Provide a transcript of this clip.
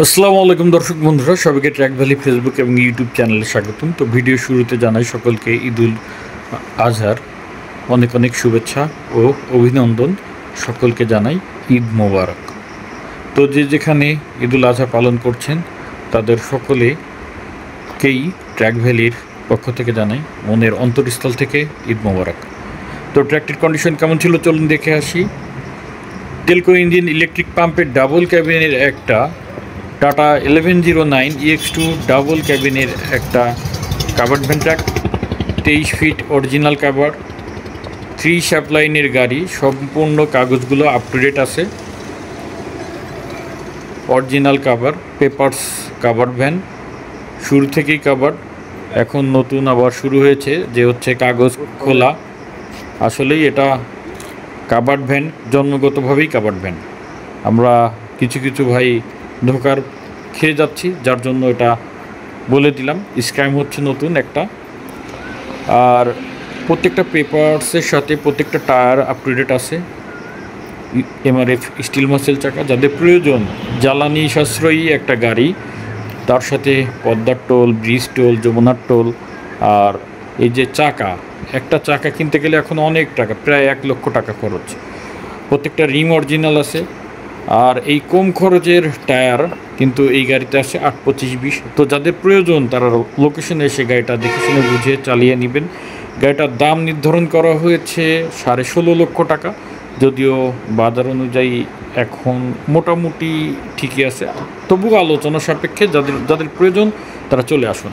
আসসালামু আলাইকুম দর্শক বন্ধুরা, সবাইকে ট্র্যাক ভ্যালি ফেসবুক এবং ইউটিউব চ্যানেলে স্বাগতম। তো ভিডিও শুরুতে জানাই সকলকে ঈদুল আজহার অনেক অনেক শুভেচ্ছা ও অভিনন্দন। সকলকে জানাই ঈদ মোবারক। তো যে যেখানে ঈদুল আজহা পালন করছেন তাদের সকলেকেই ট্র্যাক ভ্যালির পক্ষ থেকে জানাই মনের অন্তরস্থল থেকে ঈদ মোবারক। তো ট্র্যাকটির কন্ডিশন কেমন ছিল চলুন দেখে আসি। টেলকো ইঞ্জিন ইলেকট্রিক পাম্পের ডাবল ক্যাবিনের একটা টাটা 1109 EX2 ডাবল ক্যাবিনের একটা covered van truck, 23 fit original cover, 3 শ্যাপলাইনের গাড়ি, সম্পূর্ণ কাগজগুলো আপ টু ডেট আছে, original cover, papers covered van, শুরু থেকেই কাভার। এখন নতুন আবার শুরু হয়েছে যে হচ্ছে কাগজ খোলা। আসলেই এটা কাভার্ড ভ্যান, জন্মগতভাবেই কাভার্ড ভ্যান। আমরা কিছু কিছু ভাই ধোকার খেয়ে যাচ্ছি, যার জন্য এটা বলে দিলাম। স্ক্যাম হচ্ছে নতুন একটা। আর প্রত্যেকটা পেপারসের সাথে প্রত্যেকটা টায়ার আপ টু ডেট আছে, MRF স্টিল মাসেল চাকা। যাদের প্রয়োজন জ্বালানি সাশ্রয়ী একটা গাড়ি, তার সাথে পদ্মার টোল, ব্রিজ টোল, যমুনার টোল, আর এই যে চাকা, একটা চাকা কিনতে গেলে এখন অনেক টাকা, প্রায় 1 লক্ষ টাকা খরচ। প্রত্যেকটা রিম অরিজিনাল আছে। আর এই কম খরচের টায়ার কিন্তু এই গাড়িতে আসে 8-25-20। তো যাদের প্রয়োজন তারা লোকেশনে এসে গাড়িটা দেখে শুনে বুঝে চালিয়ে নেবেন। গাড়িটার দাম নির্ধারণ করা হয়েছে 16.5 লক্ষ টাকা, যদিও বাজার অনুযায়ী এখন মোটামুটি ঠিকই আছে, তবুও আলোচনা সাপেক্ষে যাদের যাদের প্রয়োজন তারা চলে আসুন।